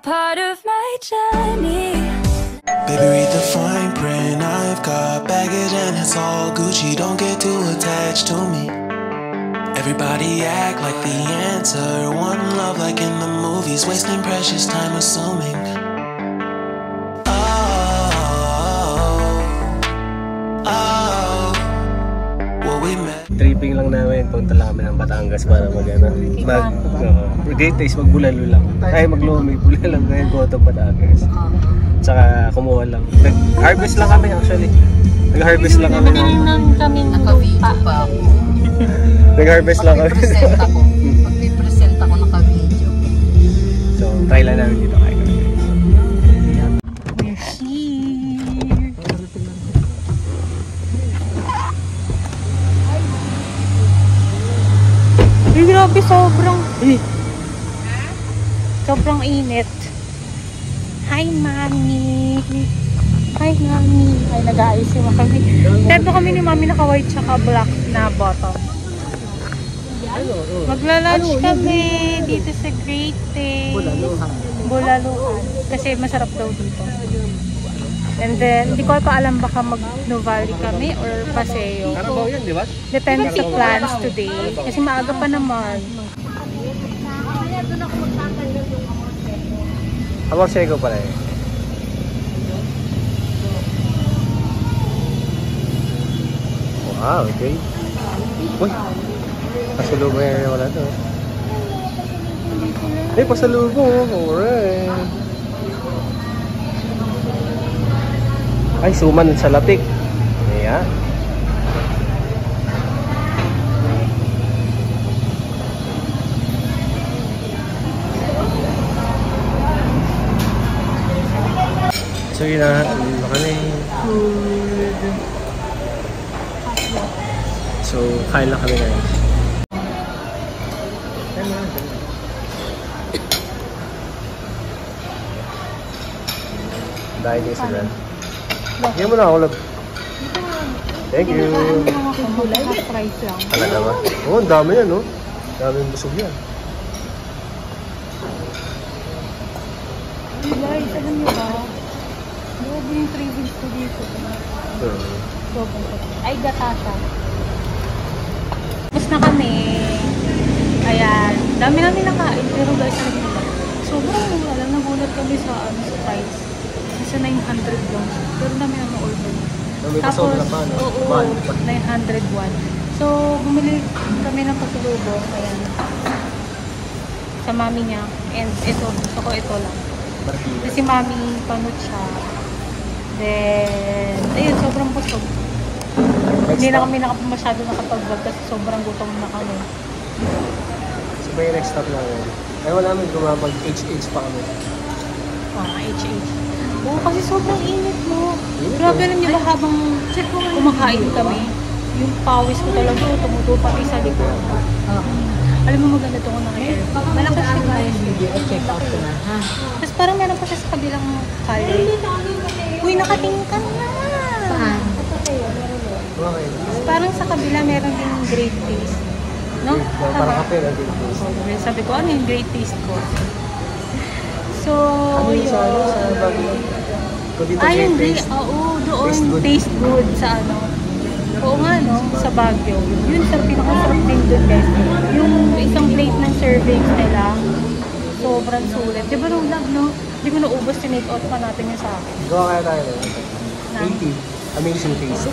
part of my journey. Baby, read the fine print. I've got baggage and it's all Gucci. Don't get too attached to me. Everybody act like the answer. One love like in the movies. Wasting precious time assuming. Tripping lang namin, punta lang kami ng Batangas para great taste, magbulalo lang. Ay, maglumi, bulalo lang ngayon, go to Batangas. Tsaka kumuha lang. Nag-harvest lang kami actually. Nag-harvest lang kami. Naka-video pa ako. Nag-harvest lang kami. Pag-present ako naka-video. So, try lang namin dito kayo. Ay, grabe, sobrang init. Hi, Mami. Hi, Mami. Ay, nag-aayos yung kami. Teto kami ni Mami naka-white tsaka black na bottom. Magla-lunch kami dito sa Great Taste. Bulaluhan. Kasi masarap daw dito. And then, hindi ko pa alam baka mag-Nuvali kami or Paseo. Carabao yan, di ba? Depende sa plans today. Kasi maaga pa naman. Habang Sego pala eh. Wow, okay. Uy, pasalubong yan wala to. Eh, pasalubong. Alright. Ay, suman sa lapik. Ayan. So yun na, kami. So, kain lang kami ngayon. Dahil din sa brand. Hindi mo na ako lab. Thank you. Price lang. Talaga ba? Oo, ang dami yan, no? Daming busog yan. Guys, alam niyo ba? Grabe yung cravings ko dito. Ay, gatasa. Tapos na kami. Ayan. Dami namin nakain. Pero guys, alam niyo ba? Sobrang mura lang. Nagulat kami sa price. Sa 900 lang. Pero dami naman order. Tapos, oo, 901. So, bumili kami ng pasalubong. Ayan. Sa mami niya. And ito, gusto ko ito lang. Kasi mami, panot siya. Then, ayun, sobrang busog. Hindi na kami masyado nakapag-vlog kasi sobrang gutom na kami. So, may next stop lang yun. Ayaw namin gumapag-HH pa kami. HH. Oo, kasi sobrang init mo. Grabe alam niyo ba habang kumakain kami, yung pawis ko talaga tumutupa sa likod. Alam mo maganda ito ko na ngayon. Malakas siya guys. Check out ko na, ha? Tapos parang meron pa siya sa kabilang color. Uy, nakatingin ka na! Saan? Okay. Parang sa kabila meron din great taste. No? Parang kape na great taste. Sabi ko, ano yung great taste ko? So, yun. Sa Baguio? Yung great taste. Oo, doon. Taste good sa ano. Oo nga, no? Sa Baguio. Yun, sir, pinakasarap din doon, guys. Yung isang plate ng servings nila, sobrang sulit. Di ba, Love, no? Di ko naubos, tinake out pa natin yung sa akin. Gawa kaya tayo na. 80. Amazing taste.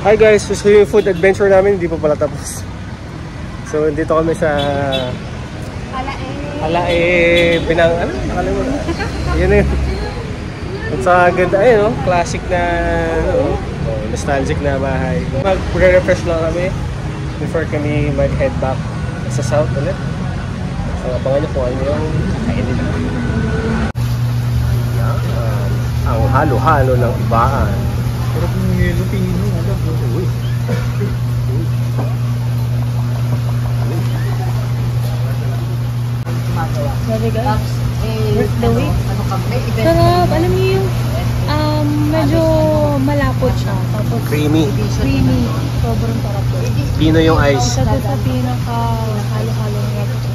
Hi guys, so yung food adventure namin hindi pa pala tapos. So, dito kami sa Binang, ano? Nakalimutan. Yun na yun. At sa ganda, ayun, no? Classic na, nostalgic na bahay. Mag-refresh lang kami before kami mag-head back sa south ulit. So, abangan nyo kung ano yung kainin namin. Ayan. Ang halo-halo ng ibaan. Pero kung yung yelo, pino, alam mo. Uy. Sabi guys, Tapos, worth the wait. ano kami? Sarap, alam niyo yung medyo malapot siya. Tapos Creamy. creamy. Sobrang sarap. Pino yung ice. Isa doon sa pinaka halo-halo ng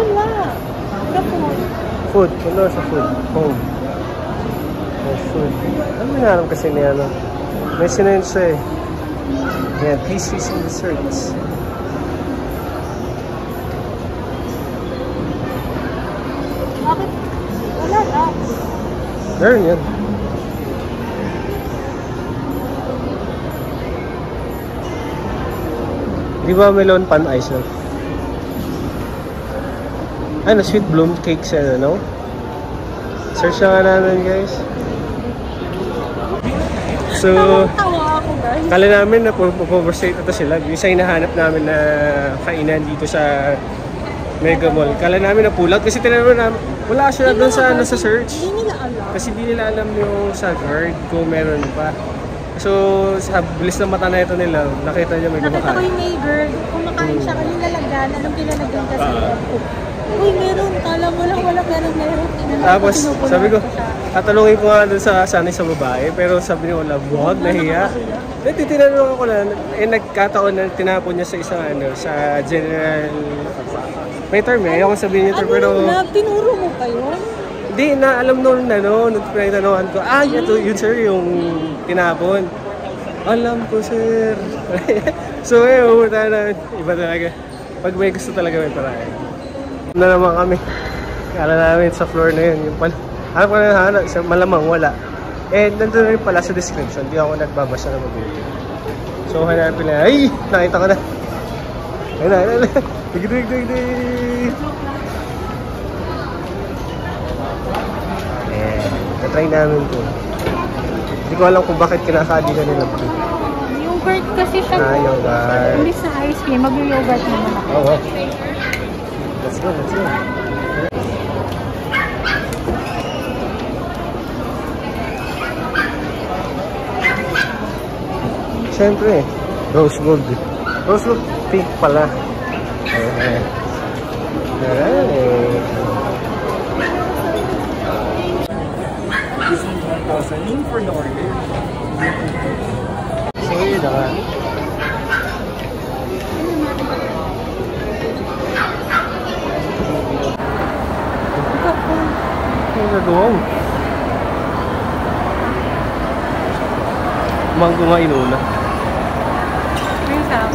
Wala. Wala po. Food. Ano sa food? Home. Oh, food. Ano nangyarap kasi niya, ano? May sinenso eh. Yan, pastries and desserts. Bakit? Wala na. Meron yan. Di ba melon pan ice na? Ano, sweet bloom cakes yan, ano? Search na nga namin, guys. So, Tawa ako, guys. guys. Kala namin na po-overstate ito sila. Yung sa hinahanap namin na kainan dito sa Mega Mall. Kala namin na pull out kasi tinanong namin, wala sila doon sa search. Hindi nila alam. Kasi hindi nila alam yung sa guard kung meron pa. So, sa bilis ng mata na ito nila, nakita niya may Nakita ko kumakain. yung may girl, kumakain siya, nilalagyan, alam nilalagyan kasi. Uy, meron, kala mo lang wala, meron. Tapos, Pinupunan sabi ko, ko siya. tatanungin ko nga doon sa sanay sa babae, pero sabi niya wala, buwag, nahiya. Eh, titinanong ko lang, nagkataon na tinapon niya sa isang sa general, may term eh, ayaw ko sabihin yung term, pero... Tinuro mo pa yun? Hindi, alam nung nung pinagtanungan ko, yun sir, yung tinapon. Alam ko sir. So, pumunta namin, iba talaga. Pag may gusto talaga may paraan. Na naman kami. Kala namin sa floor na yun. Yung hanap ko na hanap, malamang wala. Eh, nandun na rin pala sa description. Di ako nagbabasa na mabuti. So, hanapin na. Ay! Nakita ko na. Ayun na. Dig. Try namin to. Hindi ko alam kung bakit kinakadi ka nila. Yogurt kasi siya. Yogurt. Hindi sa ice cream, mag-yogurt naman ako. Oo. Let's go. Siyempre, rose gold. Rose gold pink pala. For the order. So, yun na. Ano nagawang? Manggo nga inuna. Yung sarap.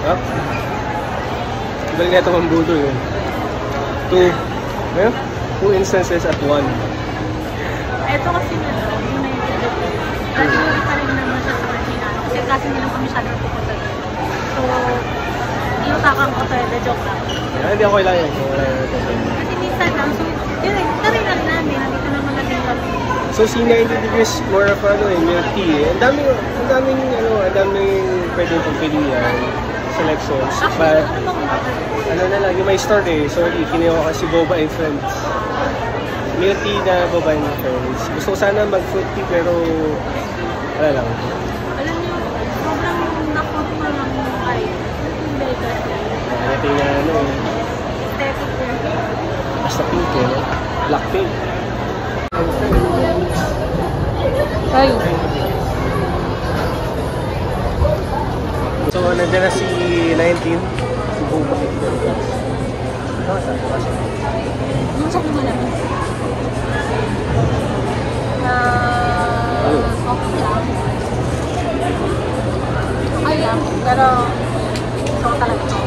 Up. Galing na ito ang budo yun. Two instances at one. Ito kasi yung na-video ko. Dati hindi pa rin naman siya sa original. Kasi hindi lang kami masyadong pupunta dito. So, inutakan ko tayo, joke lang. Hindi ako kailangan. Kasi minsan lang, so, yun eh, tarin lang namin. Nandito naman natin kami. So, si 90 degrees more of milk tea. Ang daming pwedeng pagpilian. Selections. Actually, But, ano ba kung na lang, yung may store eh. So, kinuha ko kasi Boba and Friends. Milk tea na Boba and Friends. Gusto ko sana mag-fruit tea pero wala lang. alam niyo, sobrang na-fruit pa lang yung kayo. Hindi kasi. Ito yung Aesthetic yun. basta pink eh. Black pink. Ay. So, nandiyan na si 19. Si Boba. Yung sa kuma namin. Okay lang. Okay lang. Pero, so talaga.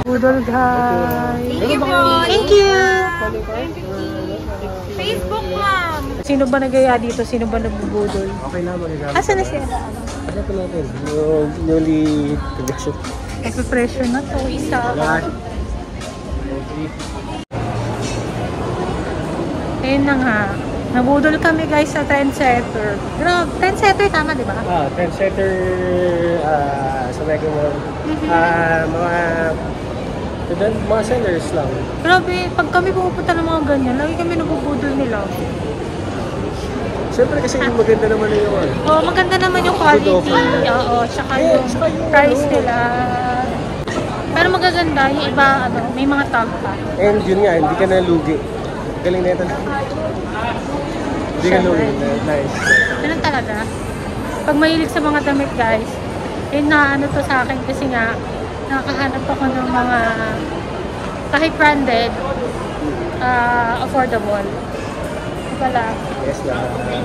Budol guys. Thank you po. Thank you. Facebook ma'am. Sino ba nagaya dito? Sino ba nagbubudol? Okay na, magagamit. Asa na siya? Ano pa natin? Yung newly production. Nagpe-pressure na to. Isa. Ayun na nga. Nabudol kami guys sa Trendsetter. Pero Trendsetter tama, di ba? Trendsetter sa Mega Mall. Mga sellers lang. Grabe, pag kami pupunta ng mga ganyan, lagi kami nabubudol nila. Siyempre kasi yung maganda naman yung Oo, maganda naman yung quality. Oo, tsaka yung price nila. Pero magaganda, yung iba, may mga tag pa. And yun nga, hindi ka nalugi. Galing na ito. Hindi ka nalugi. Nice. Ganun talaga. Pag mahilig sa mga damit guys, na to sa akin kasi nga, nakahanap ako ng mga kahit branded, affordable. Wala. Yes na. Did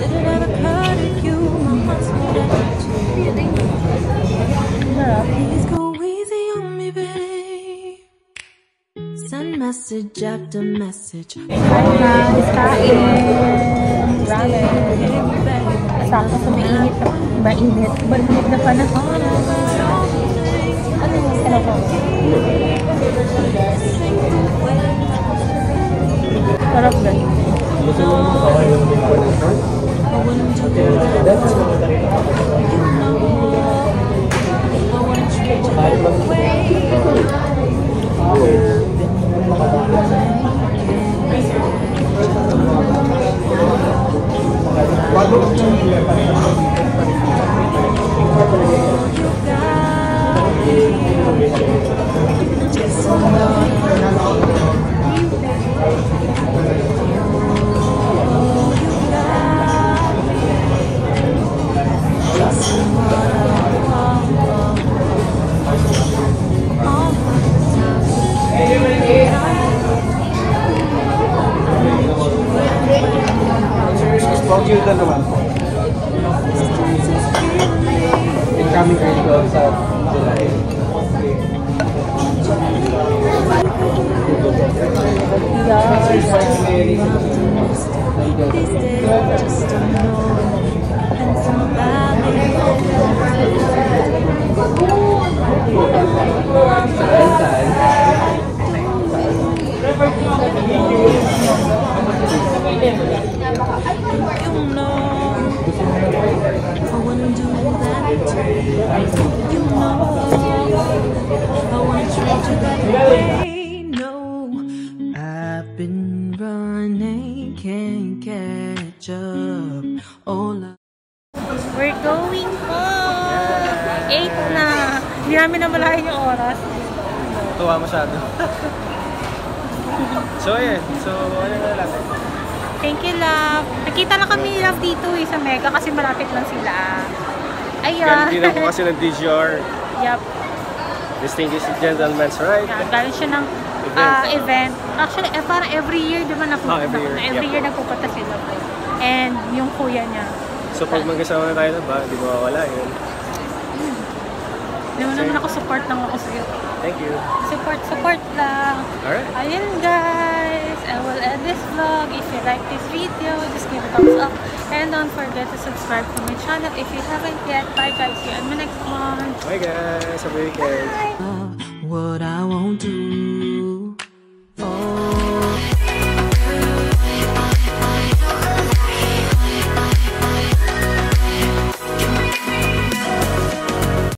it ever occur to you, my heart's Please go easy on me, babe. Send message after message. Hi guys, kain. Grabe. Sakto sa mainit na panahon. Ano yung telephone? Sarap guys. Gusto mo makaway yung before ng short? I wouldn't do that. You know, I wanna treat you like a way. Computer naman. Incoming article sa July. I've been running, can't catch up. We're going home! 8 na! Hindi namin namalayan yung oras. Tuwa masyado. So, ayan. So, ano na lang. Thank you, love. Nakita lang kami ni Love dito sa Mega kasi malapit lang sila. Ayan. Ganti na po kasi ng DGR. Yup. Distinguished Gentleman's Right. Yeah, galing siya ng event. Actually, parang every year, di ba napupunta? Every year nagpupunta sila. And yung kuya niya. So, pag magkasama na tayo na ba, di ba wala yun? Hindi mo naman ako, support lang ako sa'yo. Thank you. Support lang. Alright. Ayun guys, I will end this vlog. If you like this video, just give a thumbs up. And don't forget to subscribe to my channel if you haven't yet. Bye guys, see you on my next one. Bye guys. Have a weekend. What I won't do.